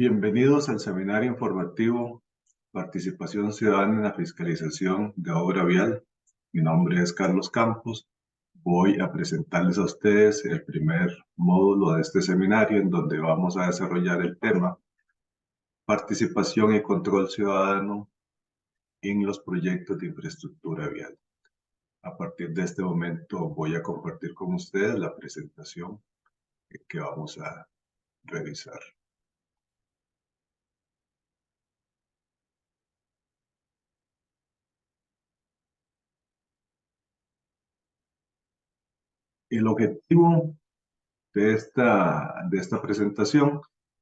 Bienvenidos al seminario informativo Participación Ciudadana en la Fiscalización de Obra Vial. Mi nombre es Carlos Campos. Voy a presentarles a ustedes el primer módulo de este seminario en donde vamos a desarrollar el tema Participación y Control Ciudadano en los proyectos de infraestructura vial. A partir de este momento voy a compartir con ustedes la presentación que vamos a revisar. El objetivo de esta presentación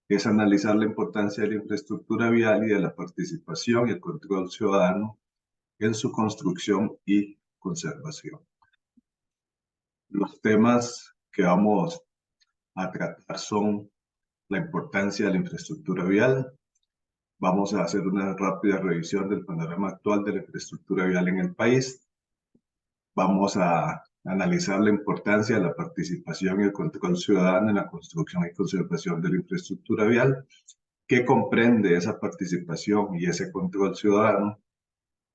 es analizar la importancia de la infraestructura vial y de la participación y el control ciudadano en su construcción y conservación. Los temas que vamos a tratar son la importancia de la infraestructura vial. Vamos a hacer una rápida revisión del panorama actual de la infraestructura vial en el país. Vamos a analizar la importancia de la participación y el control ciudadano en la construcción y conservación de la infraestructura vial, qué comprende esa participación y ese control ciudadano.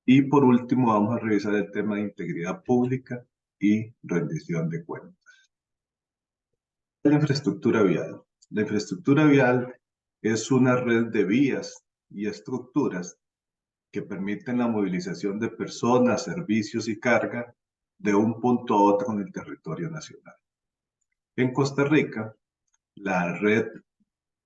Y por último vamos a revisar el tema de integridad pública y rendición de cuentas. La infraestructura vial. La infraestructura vial es una red de vías y estructuras que permiten la movilización de personas, servicios y carga de un punto a otro en el territorio nacional. En Costa Rica, la red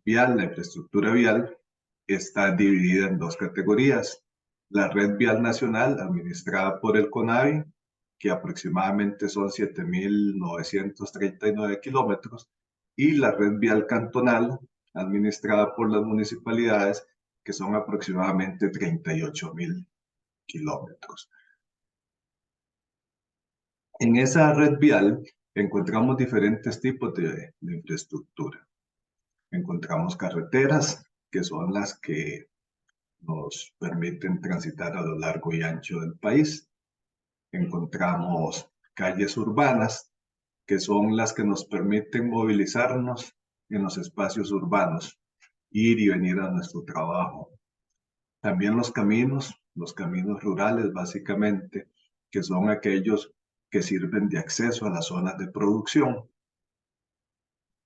vial, la infraestructura vial, está dividida en dos categorías. La red vial nacional, administrada por el CONAVI, que aproximadamente son 7.939 kilómetros, y la red vial cantonal, administrada por las municipalidades, que son aproximadamente 38.000 kilómetros. En esa red vial encontramos diferentes tipos de infraestructura. Encontramos carreteras, que son las que nos permiten transitar a lo largo y ancho del país. Encontramos calles urbanas, que son las que nos permiten movilizarnos en los espacios urbanos, ir y venir a nuestro trabajo. También los caminos rurales básicamente, que son aquellos que sirven de acceso a las zonas de producción.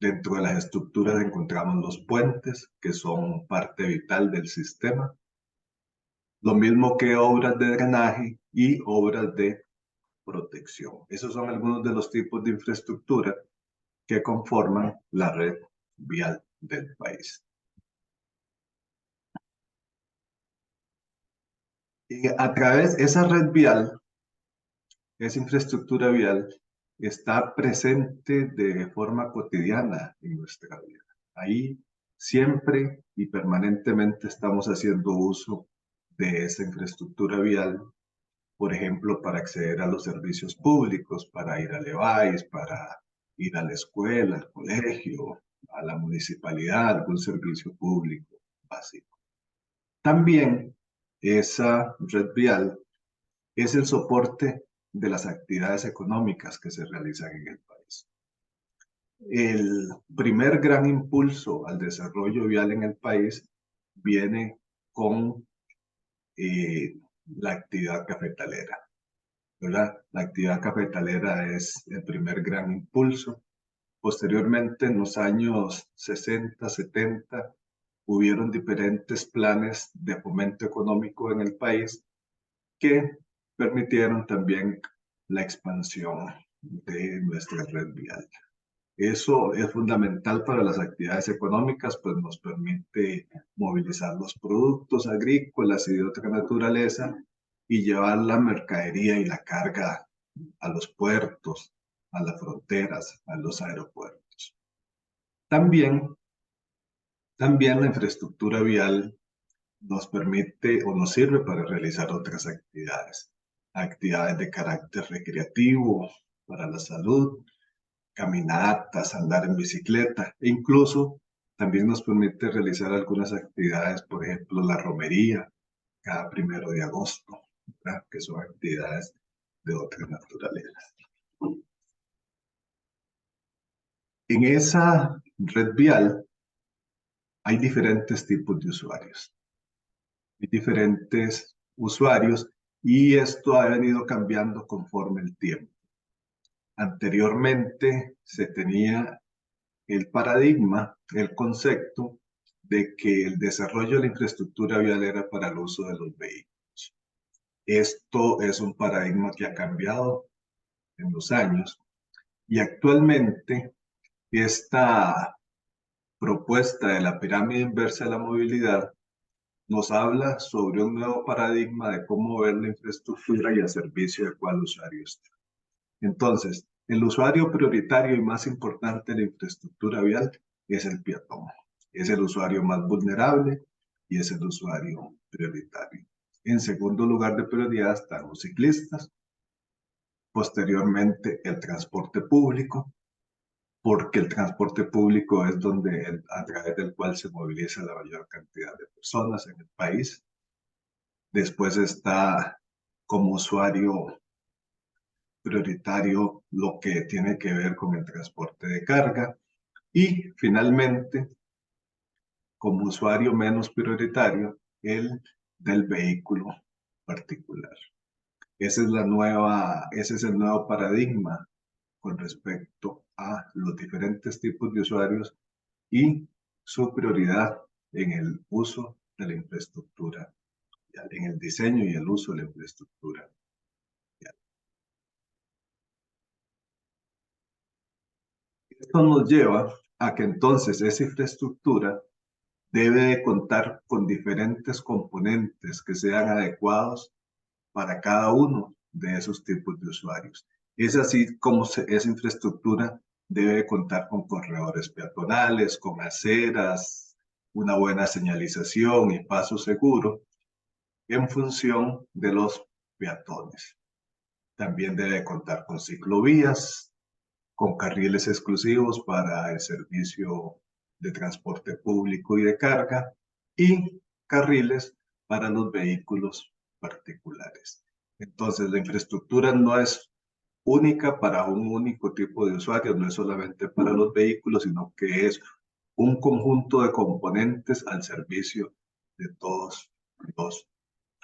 Dentro de las estructuras encontramos los puentes, que son parte vital del sistema. Lo mismo que obras de drenaje y obras de protección. Esos son algunos de los tipos de infraestructura que conforman la red vial del país. Y a través de esa red vial, esa infraestructura vial está presente de forma cotidiana en nuestra vida. Ahí siempre y permanentemente estamos haciendo uso de esa infraestructura vial, por ejemplo, para acceder a los servicios públicos, para ir al EVAIS, para ir a la escuela, al colegio, a la municipalidad, algún servicio público básico. También esa red vial es el soporte de las actividades económicas que se realizan en el país. El primer gran impulso al desarrollo vial en el país viene con la actividad cafetalera, ¿verdad? La actividad cafetalera es el primer gran impulso. Posteriormente, en los años 60, 70, hubieron diferentes planes de fomento económico en el país que permitieron también la expansión de nuestra red vial. Eso es fundamental para las actividades económicas, pues nos permite movilizar los productos agrícolas y de otra naturaleza y llevar la mercadería y la carga a los puertos, a las fronteras, a los aeropuertos. También la infraestructura vial nos permite o nos sirve para realizar otras actividades. Actividades de carácter recreativo, para la salud, caminatas, andar en bicicleta, e incluso también nos permite realizar algunas actividades, por ejemplo, la romería, cada 1 de agosto, ¿verdad? Que son actividades de otra naturaleza. En esa red vial hay diferentes tipos de usuarios. Hay diferentes usuarios y esto ha venido cambiando conforme el tiempo. Anteriormente se tenía el paradigma, el concepto de que el desarrollo de la infraestructura vial era para el uso de los vehículos. Esto es un paradigma que ha cambiado en los años y actualmente esta propuesta de la pirámide inversa de la movilidad nos habla sobre un nuevo paradigma de cómo ver la infraestructura y el servicio de cuál usuario está. Entonces, el usuario prioritario y más importante de la infraestructura vial es el peatón. Es el usuario más vulnerable y es el usuario prioritario. En segundo lugar de prioridad están los ciclistas, posteriormente el transporte público, porque el transporte público es a través del cual se moviliza la mayor cantidad de personas en el país. Después está como usuario prioritario lo que tiene que ver con el transporte de carga y finalmente como usuario menos prioritario el del vehículo particular. Ese es el nuevo paradigma con respecto a los diferentes tipos de usuarios y su prioridad en el uso de la infraestructura, en el diseño y el uso de la infraestructura. Esto nos lleva a que entonces esa infraestructura debe de contar con diferentes componentes que sean adecuados para cada uno de esos tipos de usuarios. Es así como esa infraestructura debe contar con corredores peatonales, con aceras, una buena señalización y paso seguro en función de los peatones. También debe contar con ciclovías, con carriles exclusivos para el servicio de transporte público y de carga y carriles para los vehículos particulares. Entonces, la infraestructura no es única para un único tipo de usuarios, no es solamente para los vehículos, sino que es un conjunto de componentes al servicio de todos los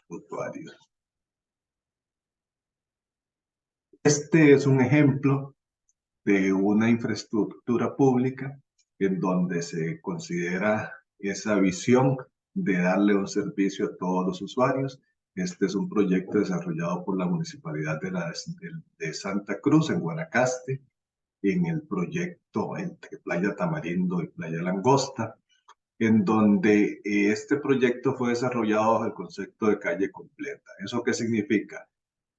usuarios. Este es un ejemplo de una infraestructura pública en donde se considera esa visión de darle un servicio a todos los usuarios. Este es un proyecto desarrollado por la Municipalidad de Santa Cruz, en Guanacaste, en el proyecto entre Playa Tamarindo y Playa Langosta, en donde este proyecto fue desarrollado bajo el concepto de calle completa. ¿Eso qué significa?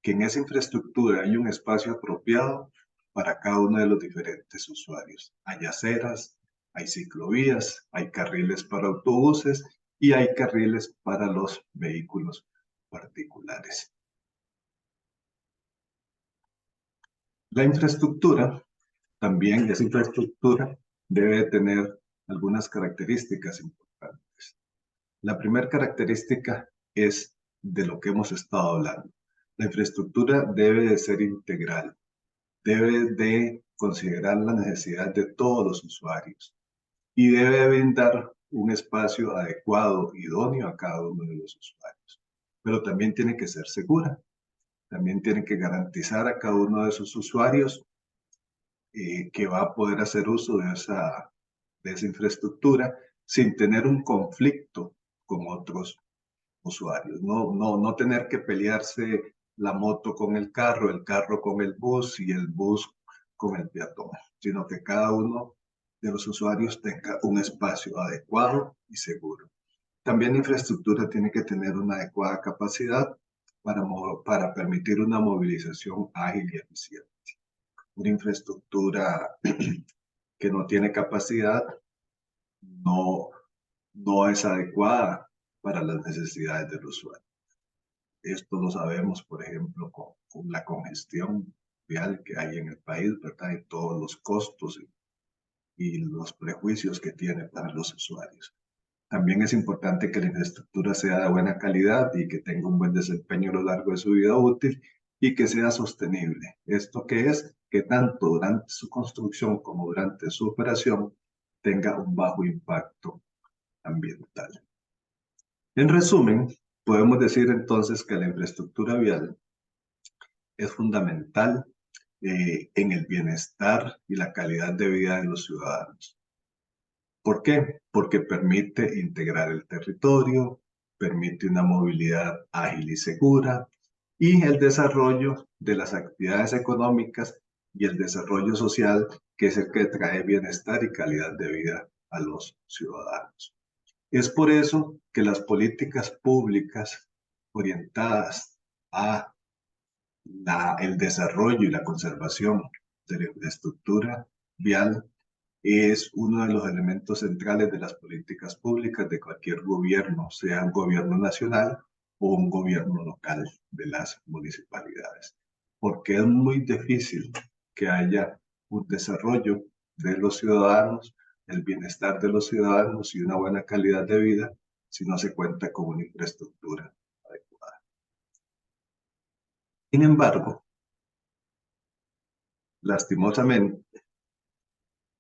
Que en esa infraestructura hay un espacio apropiado para cada uno de los diferentes usuarios. Hay aceras, hay ciclovías, hay carriles para autobuses y hay carriles para los vehículos particulares. La infraestructura, también esa infraestructura debe tener algunas características importantes. La primera característica es de lo que hemos estado hablando. La infraestructura debe de ser integral, debe de considerar la necesidad de todos los usuarios y debe brindar un espacio adecuado, idóneo a cada uno de los usuarios. Pero también tiene que ser segura, también tiene que garantizar a cada uno de esos usuarios que va a poder hacer uso de esa infraestructura sin tener un conflicto con otros usuarios, no tener que pelearse la moto con el carro con el bus y el bus con el peatón, sino que cada uno de los usuarios tenga un espacio adecuado y seguro. También la infraestructura tiene que tener una adecuada capacidad para permitir una movilización ágil y eficiente. Una infraestructura que no tiene capacidad no, no es adecuada para las necesidades del usuario. Esto lo sabemos, por ejemplo, con la congestión vial que hay en el país, ¿verdad? Y todos los costos y los prejuicios que tiene para los usuarios. También es importante que la infraestructura sea de buena calidad y que tenga un buen desempeño a lo largo de su vida útil y que sea sostenible. ¿Esto qué es? Que tanto durante su construcción como durante su operación tenga un bajo impacto ambiental. En resumen, podemos decir entonces que la infraestructura vial es fundamental en el bienestar y la calidad de vida de los ciudadanos. ¿Por qué? Porque permite integrar el territorio, permite una movilidad ágil y segura y el desarrollo de las actividades económicas y el desarrollo social, que es el que trae bienestar y calidad de vida a los ciudadanos. Es por eso que las políticas públicas orientadas a el desarrollo y la conservación de la infraestructura vial es uno de los elementos centrales de las políticas públicas de cualquier gobierno, sea un gobierno nacional o un gobierno local de las municipalidades, porque es muy difícil que haya un desarrollo de los ciudadanos, el bienestar de los ciudadanos y una buena calidad de vida si no se cuenta con una infraestructura adecuada. Sin embargo, lastimosamente,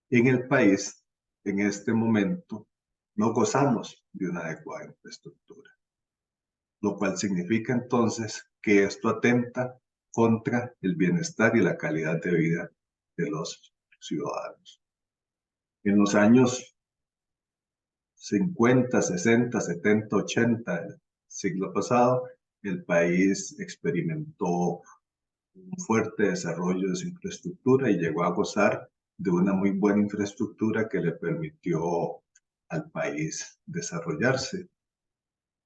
en el país, en este momento, no gozamos de una adecuada infraestructura, lo cual significa entonces que esto atenta contra el bienestar y la calidad de vida de los ciudadanos. En los años 50, 60, 70, 80 del siglo pasado, el país experimentó un fuerte desarrollo de su infraestructura y llegó a gozar de una muy buena infraestructura que le permitió al país desarrollarse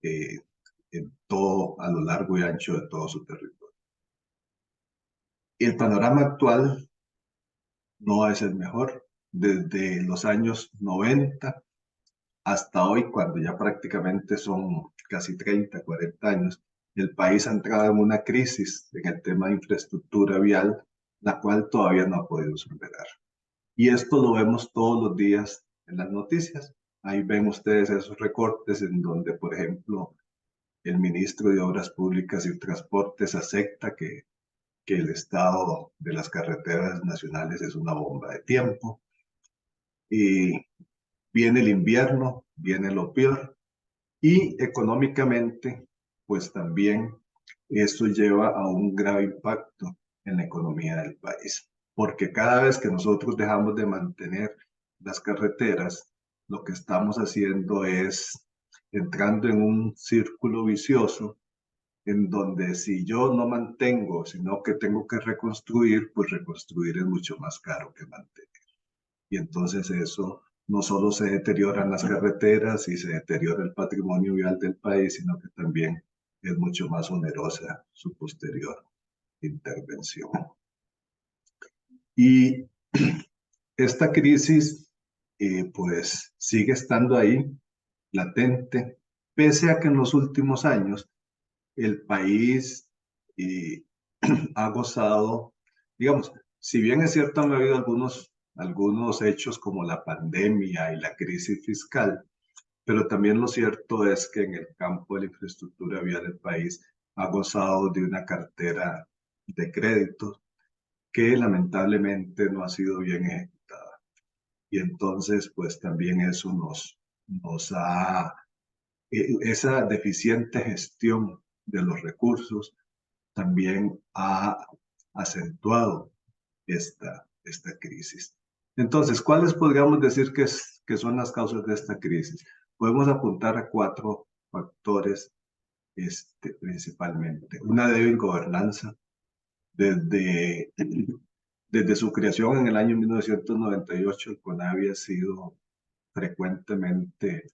en todo, a lo largo y ancho de todo su territorio. El panorama actual no es el mejor. Desde los años 90 hasta hoy, cuando ya prácticamente son casi 30, 40 años, el país ha entrado en una crisis en el tema de infraestructura vial, la cual todavía no ha podido superar. Y esto lo vemos todos los días en las noticias. Ahí ven ustedes esos recortes en donde, por ejemplo, el ministro de Obras Públicas y Transportes acepta que el estado de las carreteras nacionales es una bomba de tiempo. Y viene el invierno, viene lo peor. Y económicamente, pues también esto lleva a un grave impacto en la economía del país. Porque cada vez que nosotros dejamos de mantener las carreteras, lo que estamos haciendo es entrando en un círculo vicioso en donde si yo no mantengo, sino que tengo que reconstruir, pues reconstruir es mucho más caro que mantener. Y entonces eso no solo se deterioran las carreteras y se deteriora el patrimonio vial del país, sino que también es mucho más onerosa su posterior intervención. Y esta crisis pues sigue estando ahí, latente, pese a que en los últimos años el país ha gozado, digamos, si bien es cierto, han habido algunos hechos como la pandemia y la crisis fiscal, pero también lo cierto es que en el campo de la infraestructura vial del país ha gozado de una cartera de créditos que lamentablemente no ha sido bien ejecutada. Y entonces, pues también eso nos ha, esa deficiente gestión de los recursos también ha acentuado esta crisis. Entonces, ¿cuáles podríamos decir que son las causas de esta crisis? Podemos apuntar a 4 factores principalmente. Una débil gobernanza. Desde, desde su creación en el año 1998, el CONAVI ha sido frecuentemente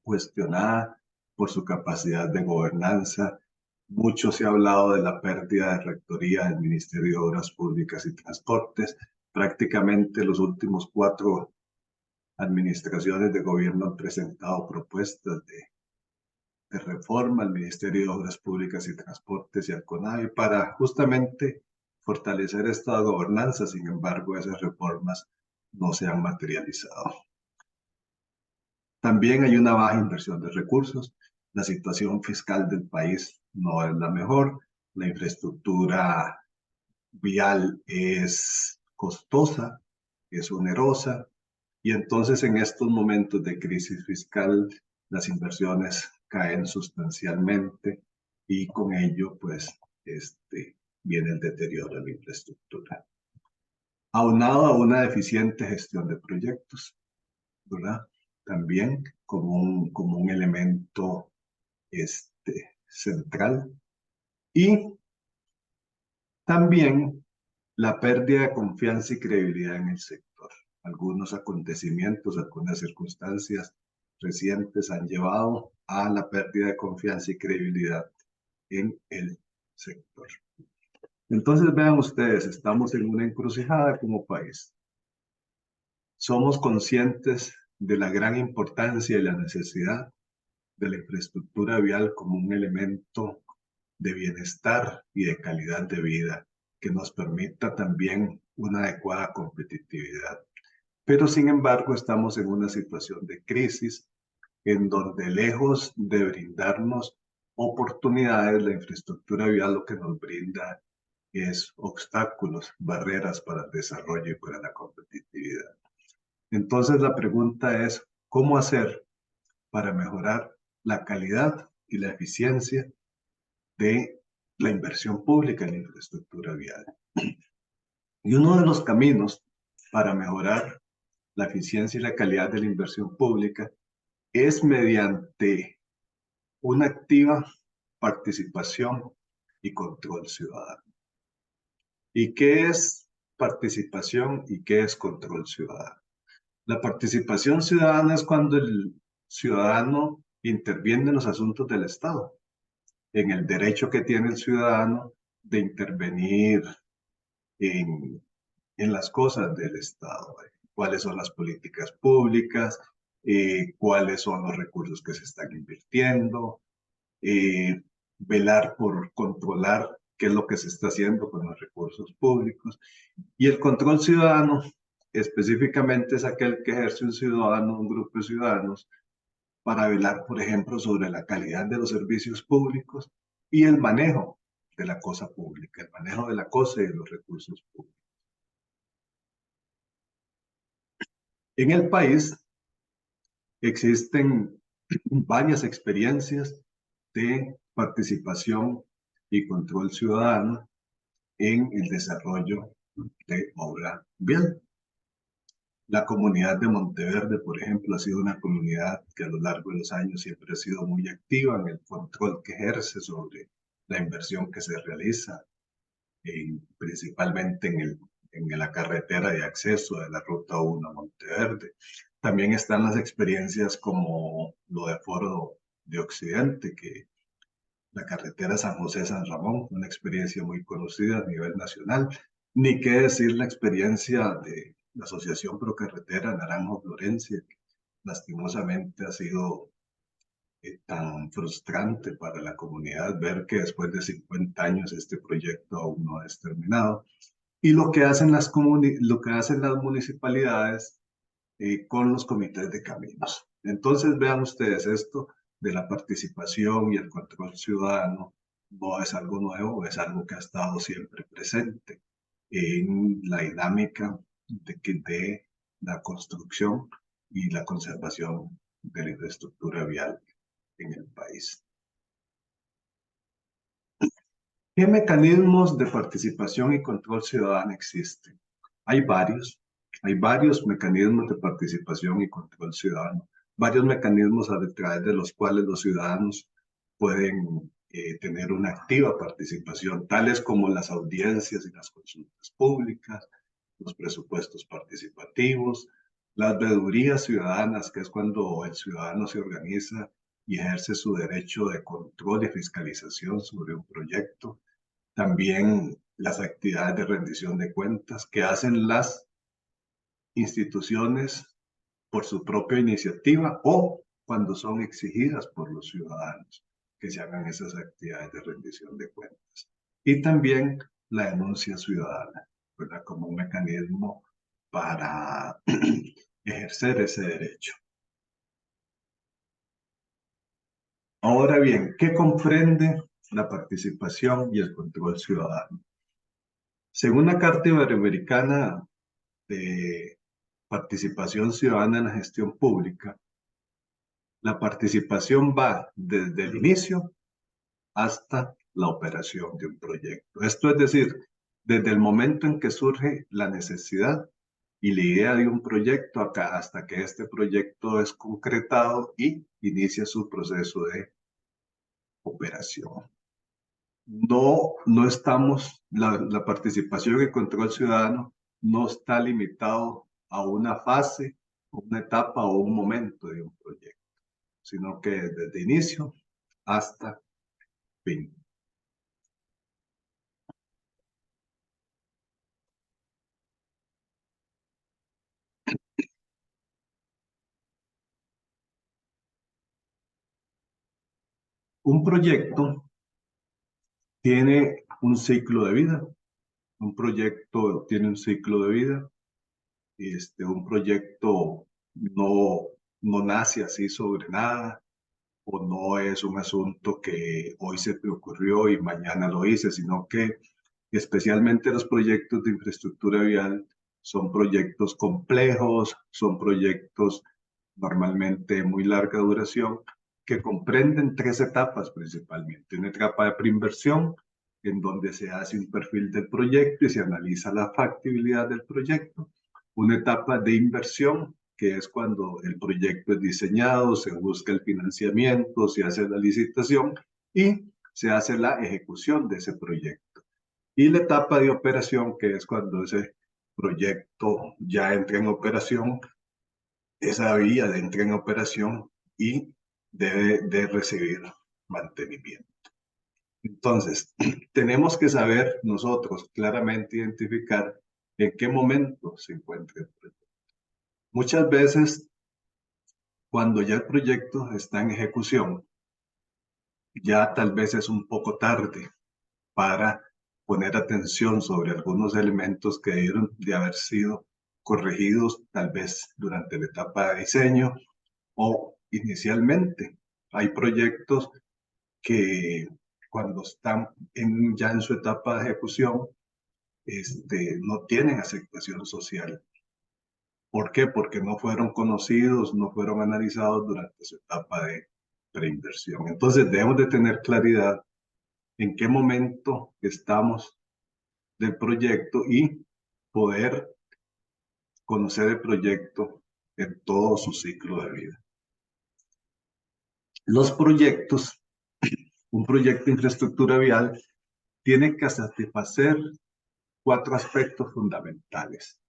cuestionada por su capacidad de gobernanza. Mucho se ha hablado de la pérdida de rectoría del Ministerio de Obras Públicas y Transportes. Prácticamente los últimos 4 administraciones de gobierno han presentado propuestas de reforma al Ministerio de Obras Públicas y Transportes y al CONAVI para justamente fortalecer esta gobernanza. Sin embargo, esas reformas no se han materializado. También hay una baja inversión de recursos. La situación fiscal del país no es la mejor. La infraestructura vial es costosa, es onerosa Y entonces en estos momentos de crisis fiscal, las inversiones caen sustancialmente y con ello, pues, viene el deterioro de la infraestructura. Aunado a una deficiente gestión de proyectos, ¿verdad? También como un elemento central. Y también la pérdida de confianza y credibilidad en el sector. Algunos acontecimientos, algunas circunstancias recientes han llevado a la pérdida de confianza y credibilidad en el sector. Entonces vean ustedes, estamos en una encrucijada como país. Somos conscientes de la gran importancia y la necesidad de la infraestructura vial como un elemento de bienestar y de calidad de vida que nos permita también una adecuada competitividad. Pero sin embargo estamos en una situación de crisis en donde lejos de brindarnos oportunidades, la infraestructura vial lo que nos brinda es obstáculos, barreras para el desarrollo y para la competitividad. Entonces la pregunta es, ¿cómo hacer para mejorar la calidad y la eficiencia de la inversión pública en la infraestructura vial? Y uno de los caminos para mejorar la eficiencia y la calidad de la inversión pública es mediante una activa participación y control ciudadano. ¿Y qué es participación y qué es control ciudadano? La participación ciudadana es cuando el ciudadano interviene en los asuntos del Estado, en el derecho que tiene el ciudadano de intervenir en, en las cosas del Estado. ¿Cuáles son las políticas públicas? ¿Cuáles son los recursos que se están invirtiendo? Velar por controlar qué es lo que se está haciendo con los recursos públicos. Y el control ciudadano específicamente es aquel que ejerce un ciudadano, un grupo de ciudadanos, para velar, por ejemplo, sobre la calidad de los servicios públicos y el manejo de la cosa pública, el manejo de la cosa y de los recursos públicos. En el país existen varias experiencias de participación y control ciudadano en el desarrollo de obra vial. La comunidad de Monteverde, por ejemplo, ha sido una comunidad que a lo largo de los años siempre ha sido muy activa en el control que ejerce sobre la inversión que se realiza, principalmente en la carretera de acceso de la Ruta 1 a Monteverde. También están las experiencias como lo de Foro de Occidente, que la carretera San José-San Ramón, una experiencia muy conocida a nivel nacional. Ni qué decir la experiencia de la Asociación Pro Carretera Naranjo-Florencia, que lastimosamente ha sido tan frustrante para la comunidad ver que después de 50 años este proyecto aún no es terminado. Y lo que hacen las municipalidades con los comités de caminos. Entonces vean ustedes esto de la participación y el control ciudadano no es algo nuevo, es algo que ha estado siempre presente en la dinámica de la construcción y la conservación de la infraestructura vial en el país. ¿Qué mecanismos de participación y control ciudadano existen? Hay varios mecanismos de participación y control ciudadano, varios mecanismos a través de los cuales los ciudadanos pueden tener una activa participación, tales como las audiencias y las consultas públicas, los presupuestos participativos, las veedurías ciudadanas, que es cuando el ciudadano se organiza y ejerce su derecho de control y fiscalización sobre un proyecto. También las actividades de rendición de cuentas que hacen las instituciones por su propia iniciativa o cuando son exigidas por los ciudadanos que se hagan esas actividades de rendición de cuentas. Y también la denuncia ciudadana, ¿verdad? Como un mecanismo para ejercer ese derecho. Ahora bien, ¿qué comprende la participación y el control ciudadano? Según la Carta Iberoamericana de participación ciudadana en la gestión pública, la participación va desde el inicio hasta la operación de un proyecto. Esto es decir, desde el momento en que surge la necesidad y la idea de un proyecto acá hasta que este proyecto es concretado y inicia su proceso de operación. No estamos, la participación y control ciudadano no está limitado a una fase, una etapa o un momento de un proyecto, sino que desde inicio hasta fin. Un proyecto tiene un ciclo de vida. Un proyecto tiene un ciclo de vida. Un proyecto no, no nace así sobre nada, o no es un asunto que hoy se te ocurrió y mañana lo hice, sino que especialmente los proyectos de infraestructura vial son proyectos complejos, son proyectos normalmente de muy larga duración, que comprenden tres etapas principalmente. Una etapa de preinversión, en donde se hace un perfil del proyecto y se analiza la factibilidad del proyecto. Una etapa de inversión, que es cuando el proyecto es diseñado, se busca el financiamiento, se hace la licitación y se hace la ejecución de ese proyecto. Y la etapa de operación, que es cuando ese proyecto ya entra en operación, esa vía entra en operación y debe de recibir mantenimiento. Entonces, tenemos que saber nosotros claramente identificar en qué momento se encuentra el proyecto. Muchas veces, cuando ya el proyecto está en ejecución, ya tal vez es un poco tarde para poner atención sobre algunos elementos que debieron de haber sido corregidos tal vez durante la etapa de diseño o inicialmente. Hay proyectos que cuando están ya en su etapa de ejecución, no tienen aceptación social. ¿Por qué? Porque no fueron conocidos, no fueron analizados durante su etapa de preinversión. Entonces debemos de tener claridad en qué momento estamos del proyecto y poder conocer el proyecto en todo su ciclo de vida. Los proyectos, un proyecto de infraestructura vial, tiene que satisfacer cuatro aspectos fundamentales.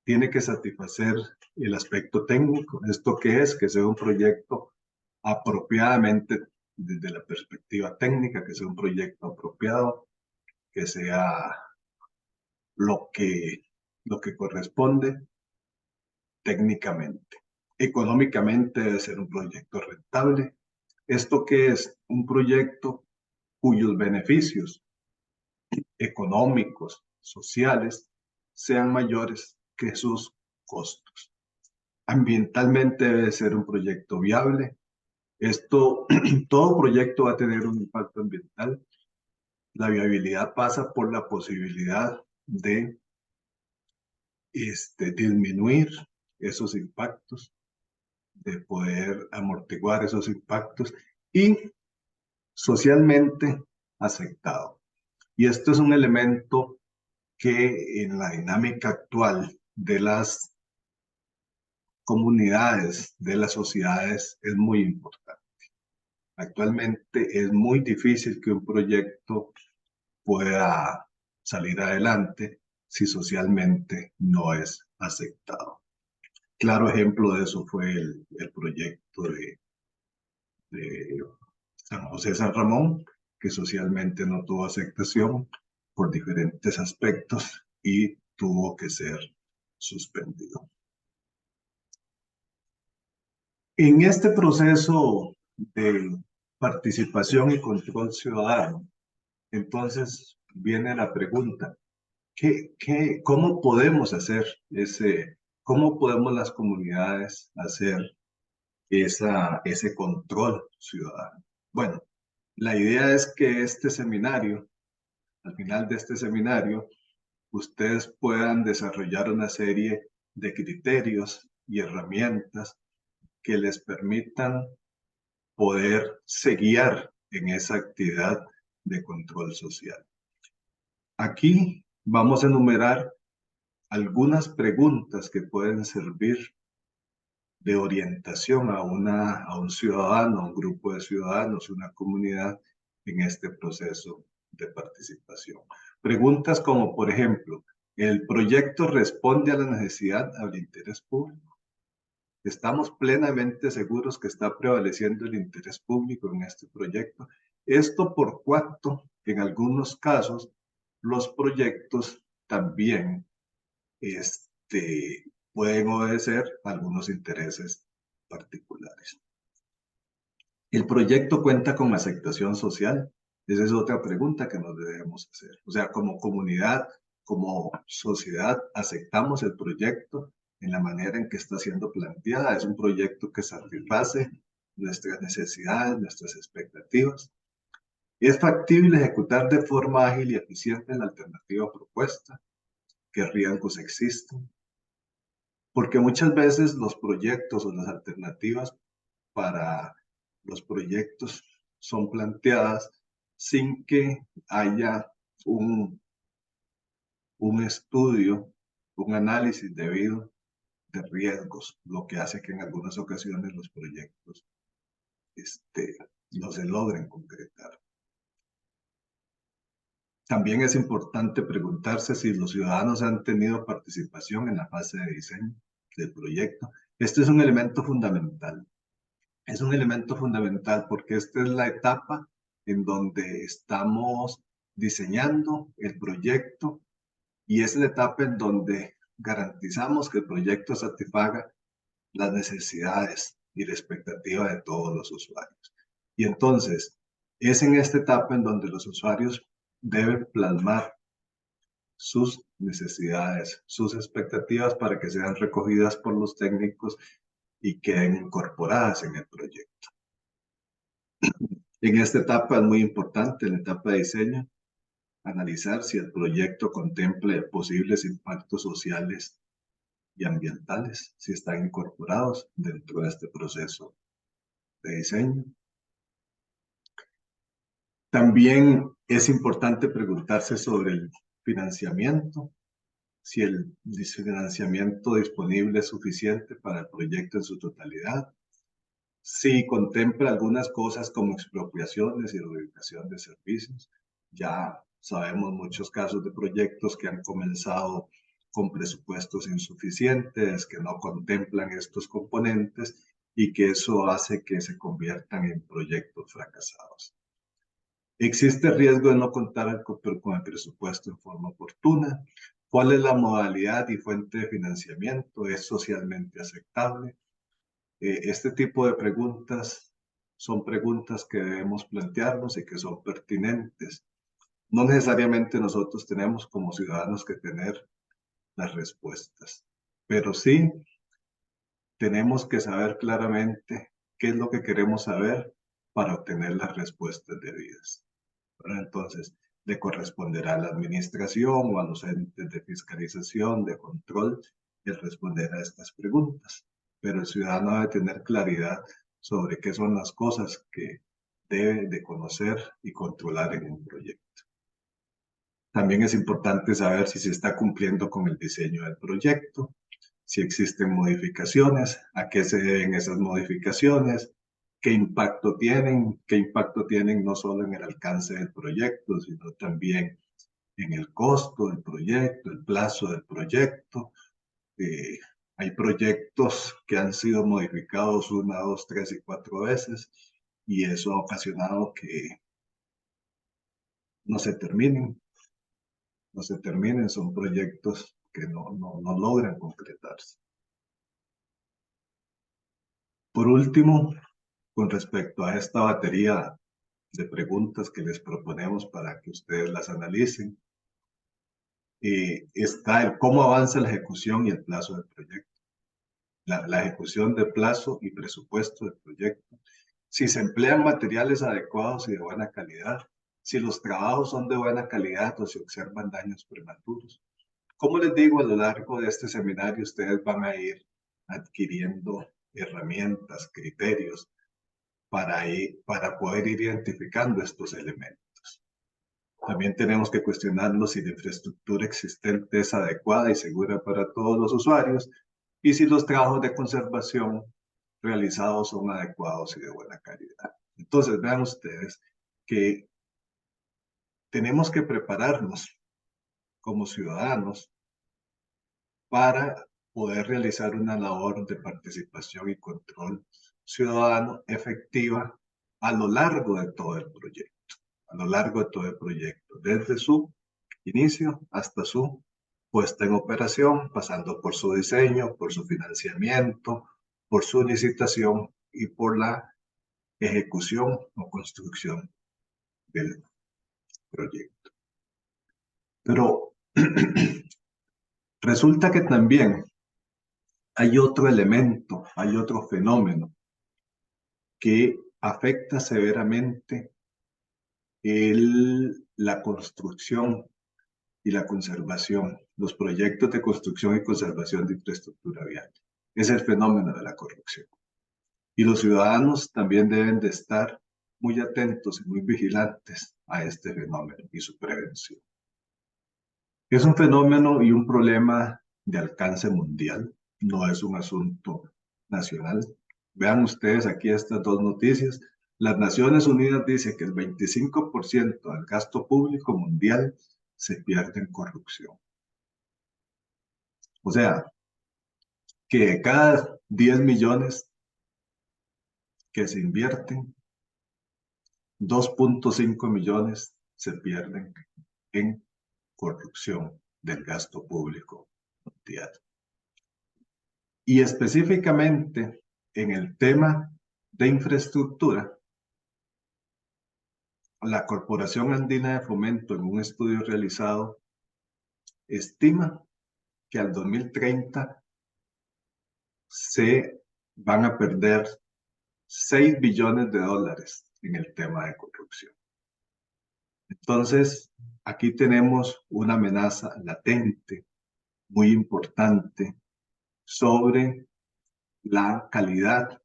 Tiene que satisfacer el aspecto técnico. ¿Esto qué es? Que sea un proyecto apropiadamente desde la perspectiva técnica, que sea un proyecto apropiado, que sea lo que, lo que corresponde técnicamente. Económicamente debe ser un proyecto rentable. ¿Esto qué es? Un proyecto cuyos beneficios económicos, sociales, sean mayores que sus costos. Ambientalmente debe ser un proyecto viable. Todo proyecto va a tener un impacto ambiental. La viabilidad pasa por la posibilidad de disminuir esos impactos, de poder amortiguar esos impactos y socialmente aceptado. Y esto es un elemento que en la dinámica actual de las comunidades, de las sociedades, es muy importante. Actualmente es muy difícil que un proyecto pueda salir adelante si socialmente no es aceptado. Claro ejemplo de eso fue el proyecto de San José San Ramón, que socialmente no tuvo aceptación por diferentes aspectos y tuvo que ser suspendido. En este proceso de participación y control ciudadano, entonces viene la pregunta, ¿cómo podemos hacer cómo podemos las comunidades hacer ese control ciudadano? Bueno, la idea es que este seminario, al final de este seminario, ustedes puedan desarrollar una serie de criterios y herramientas que les permitan poderse guiar en esa actividad de control social. Aquí vamos a enumerar algunas preguntas que pueden servir de orientación a un ciudadano, a un grupo de ciudadanos, una comunidad en este proceso de participación. Preguntas como, por ejemplo, ¿el proyecto responde a la necesidad, al interés público? ¿Estamos plenamente seguros que está prevaleciendo el interés público en este proyecto? Esto por cuanto, en algunos casos, los proyectos también pueden obedecer a algunos intereses particulares. ¿El proyecto cuenta con aceptación social? Esa es otra pregunta que nos debemos hacer. O sea, como comunidad, como sociedad, ¿aceptamos el proyecto en la manera en que está siendo planteada? ¿Es un proyecto que satisface nuestras necesidades, nuestras expectativas? ¿Es factible ejecutar de forma ágil y eficiente la alternativa propuesta? ¿Qué riesgos existen? Porque muchas veces los proyectos o las alternativas para los proyectos son planteadas sin que haya un estudio, un análisis debido de riesgos, lo que hace que en algunas ocasiones los proyectos no se logren concretar. También es importante preguntarse si los ciudadanos han tenido participación en la fase de diseño del proyecto. Este es un elemento fundamental. Es un elemento fundamental porque esta es la etapa en donde estamos diseñando el proyecto y es la etapa en donde garantizamos que el proyecto satisfaga las necesidades y la expectativa de todos los usuarios. Y entonces, es en esta etapa en donde los usuarios deben plasmar sus necesidades, sus expectativas para que sean recogidas por los técnicos y queden incorporadas en el proyecto. En esta etapa es muy importante, en la etapa de diseño, analizar si el proyecto contempla posibles impactos sociales y ambientales, si están incorporados dentro de este proceso de diseño. También es importante preguntarse sobre el financiamiento, si el financiamiento disponible es suficiente para el proyecto en su totalidad, si contempla algunas cosas como expropiaciones y reubicación de servicios. Ya sabemos muchos casos de proyectos que han comenzado con presupuestos insuficientes, que no contemplan estos componentes y que eso hace que se conviertan en proyectos fracasados. ¿Existe riesgo de no contar con el presupuesto en forma oportuna? ¿Cuál es la modalidad y fuente de financiamiento? ¿Es socialmente aceptable? Este tipo de preguntas son preguntas que debemos plantearnos y que son pertinentes. No necesariamente nosotros tenemos como ciudadanos que tener las respuestas, pero sí tenemos que saber claramente qué es lo que queremos saber para obtener las respuestas debidas. Entonces, le corresponderá a la administración o a los entes de fiscalización, de control, el responder a estas preguntas. Pero el ciudadano debe tener claridad sobre qué son las cosas que debe de conocer y controlar en un proyecto. También es importante saber si se está cumpliendo con el diseño del proyecto, si existen modificaciones, a qué se deben esas modificaciones, qué impacto tienen no solo en el alcance del proyecto, sino también en el costo del proyecto, el plazo del proyecto. Hay proyectos que han sido modificados 1, 2, 3 y 4 veces y eso ha ocasionado que no se terminen, son proyectos que no logran concretarse. Por último, con respecto a esta batería de preguntas que les proponemos para que ustedes las analicen, está el cómo avanza la ejecución y el plazo del proyecto. La ejecución de plazo y presupuesto del proyecto, si se emplean materiales adecuados y de buena calidad, si los trabajos son de buena calidad o si observan daños prematuros, Como les digo, a lo largo de este seminario ustedes van a ir adquiriendo herramientas, criterios para poder ir identificando estos elementos. También tenemos que cuestionarnos si la infraestructura existente es adecuada y segura para todos los usuarios y si los trabajos de conservación realizados son adecuados y de buena calidad. Entonces, vean ustedes que tenemos que prepararnos como ciudadanos para poder realizar una labor de participación y control ciudadano efectiva a lo largo de todo el proyecto, desde su inicio hasta su puesta en operación, pasando por su diseño, por su financiamiento, por su licitación y por la ejecución o construcción del proyecto. Pero resulta que también hay otro elemento, hay otro fenómeno que afecta severamente la construcción y la conservación, los proyectos de construcción y conservación de infraestructura vial. Es el fenómeno de la corrupción. Y los ciudadanos también deben de estar muy atentos y muy vigilantes a este fenómeno y su prevención. Es un fenómeno y un problema de alcance mundial, no es un asunto nacional. Vean ustedes aquí estas dos noticias. Las Naciones Unidas dice que el 25% del gasto público mundial se pierde en corrupción. O sea, que de cada 10 millones que se invierten, 2.5 millones se pierden en corrupción del gasto público mundial. Y específicamente en el tema de infraestructura, la Corporación Andina de Fomento, en un estudio realizado, estima que al 2030 se van a perder 6 billones de dólares en el tema de corrupción. Entonces, aquí tenemos una amenaza latente, muy importante, sobre la calidad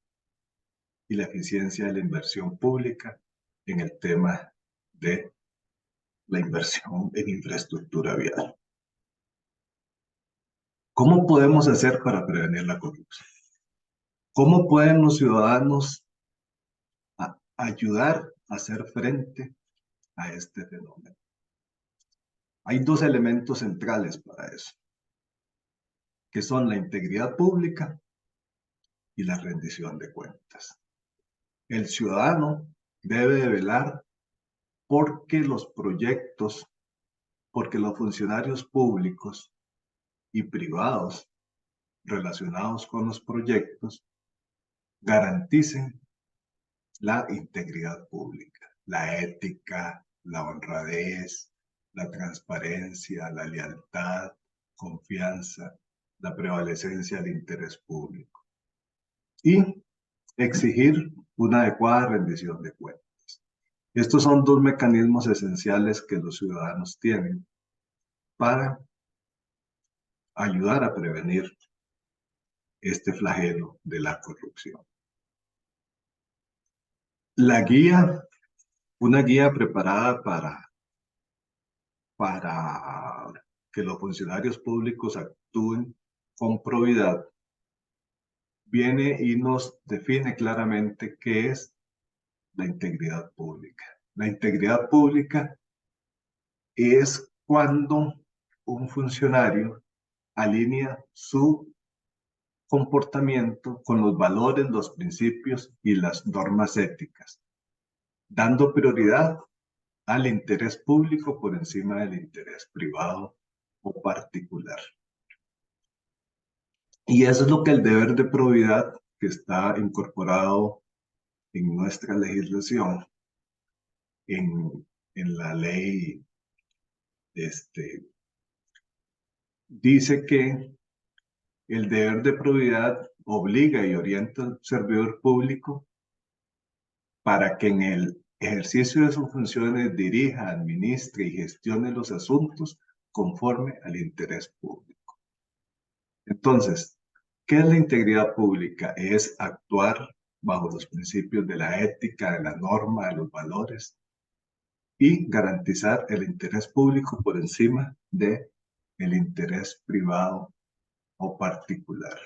y la eficiencia de la inversión pública en el tema de la inversión en infraestructura vial. ¿Cómo podemos hacer para prevenir la corrupción? ¿Cómo pueden los ciudadanos ayudar a hacer frente a este fenómeno? Hay dos elementos centrales para eso, que son la integridad pública y la rendición de cuentas. El ciudadano debe de velar porque los proyectos, porque los funcionarios públicos y privados relacionados con los proyectos garanticen la integridad pública, la ética, la honradez, la transparencia, la lealtad, confianza, la prevalecencia del interés público y exigir una adecuada rendición de cuentas. Estos son dos mecanismos esenciales que los ciudadanos tienen para ayudar a prevenir este flagelo de la corrupción. La guía, una guía preparada para que los funcionarios públicos actúen con probidad, viene y nos define claramente qué es la integridad pública. La integridad pública es cuando un funcionario alinea su comportamiento con los valores, los principios y las normas éticas, dando prioridad al interés público por encima del interés privado o particular. Y eso es lo que el deber de probidad que está incorporado en nuestra legislación, en la ley, dice que el deber de probidad obliga y orienta al servidor público para que en el ejercicio de sus funciones dirija, administre y gestione los asuntos conforme al interés público. Entonces, ¿qué es la integridad pública? Es actuar bajo los principios de la ética, de la norma, de los valores y garantizar el interés público por encima del interés privado o particular.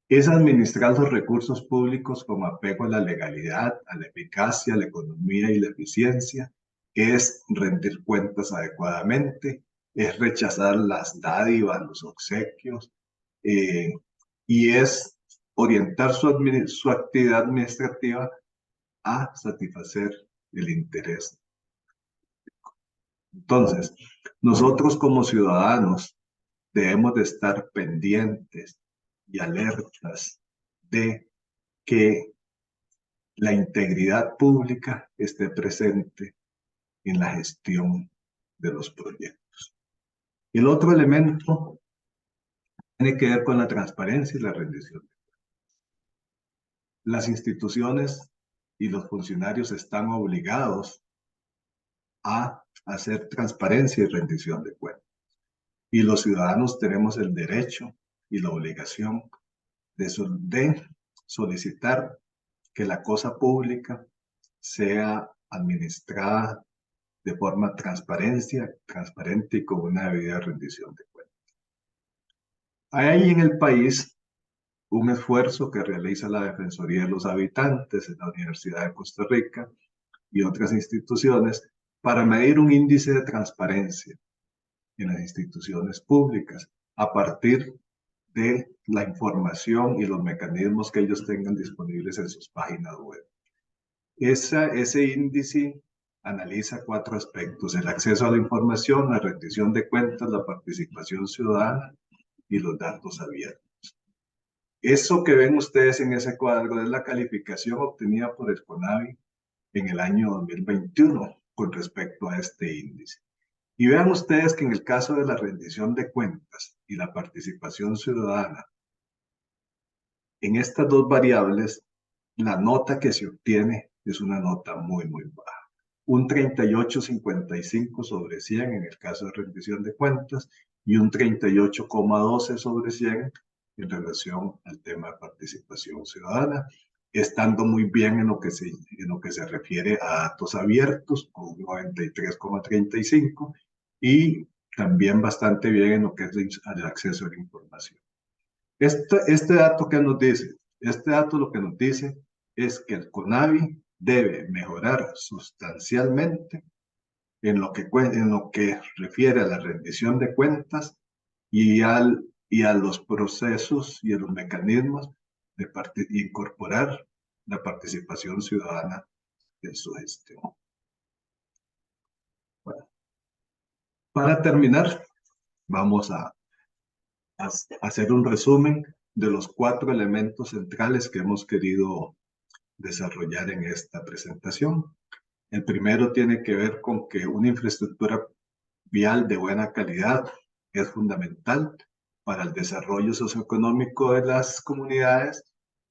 Es administrar los recursos públicos con apego a la legalidad, a la eficacia, a la economía y la eficiencia. Es rendir cuentas adecuadamente, es rechazar las dádivas, los obsequios, eh, y es orientar su actividad administrativa a satisfacer el interés. Entonces, nosotros como ciudadanos debemos de estar pendientes y alertas de que la integridad pública esté presente en la gestión de los proyectos. El otro elemento tiene que ver con la transparencia y la rendición. Las instituciones y los funcionarios están obligados a hacer transparencia y rendición de cuentas. Y los ciudadanos tenemos el derecho y la obligación de solicitar que la cosa pública sea administrada de forma transparente y con una debida rendición de cuentas. Hay en el país un esfuerzo que realiza la Defensoría de los Habitantes en la Universidad de Costa Rica y otras instituciones para medir un índice de transparencia en las instituciones públicas a partir de la información y los mecanismos que ellos tengan disponibles en sus páginas web. Ese índice analiza 4 aspectos: el acceso a la información, la rendición de cuentas, la participación ciudadana y los datos abiertos. Eso que ven ustedes en ese cuadro es la calificación obtenida por el CONAVI en el año 2021 con respecto a este índice. Y vean ustedes que en el caso de la rendición de cuentas y la participación ciudadana, en estas 2 variables, la nota que se obtiene es una nota muy, muy baja. Un 38,55 sobre 100 en el caso de rendición de cuentas y un 38,12 sobre 100 en relación al tema de participación ciudadana, estando muy bien en lo que se refiere a datos abiertos, con un 93,35, y también bastante bien en lo que es el acceso a la información. Este dato que nos dice, este dato lo que nos dice es que el CONAVI debe mejorar sustancialmente en lo que refiere a la rendición de cuentas y a los procesos y a los mecanismos de incorporar la participación ciudadana en su gestión. Bueno, para terminar, vamos a hacer un resumen de los 4 elementos centrales que hemos querido desarrollar en esta presentación. El primero tiene que ver con que una infraestructura vial de buena calidad es fundamental para el desarrollo socioeconómico de las comunidades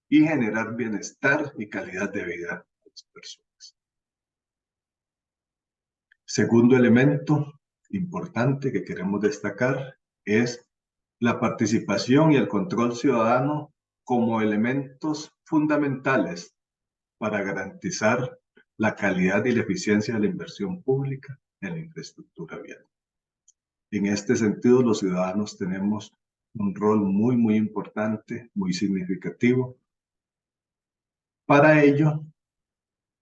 y generar bienestar y calidad de vida a las personas. Segundo elemento importante que queremos destacar es la participación y el control ciudadano como elementos fundamentales para garantizar la calidad y la eficiencia de la inversión pública en la infraestructura vial. En este sentido, los ciudadanos tenemos un rol muy, muy importante, muy significativo. Para ello,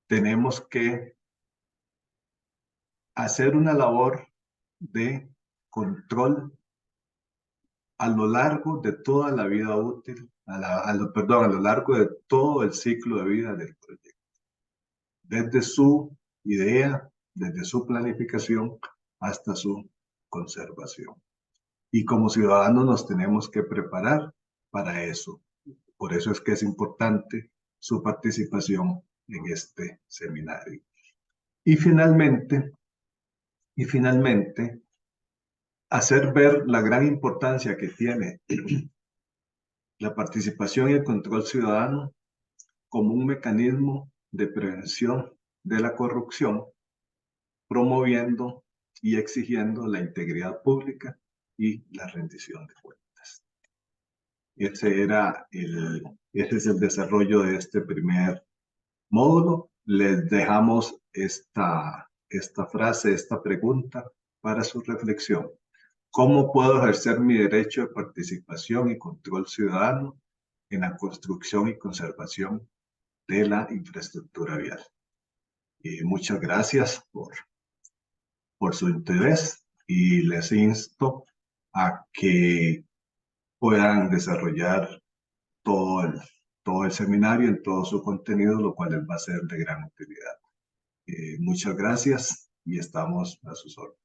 tenemos que hacer una labor de control a lo largo de toda la vida útil, a lo largo de todo el ciclo de vida del proyecto. Desde su idea, desde su planificación, hasta su conservación. Y como ciudadanos nos tenemos que preparar para eso. Por eso es que es importante su participación en este seminario. Y finalmente, hacer ver la gran importancia que tiene la participación y el control ciudadano como un mecanismo de prevención de la corrupción, promoviendo y exigiendo la integridad pública y la rendición de cuentas. Ese es el desarrollo de este primer módulo. Les dejamos esta frase, esta pregunta para su reflexión. ¿Cómo puedo ejercer mi derecho de participación y control ciudadano en la construcción y conservación de la infraestructura vial? Y muchas gracias por su interés y les insto a que puedan desarrollar todo el, todo el seminario en todo su contenido, lo cual les va a ser de gran utilidad. Muchas gracias y estamos a sus órdenes.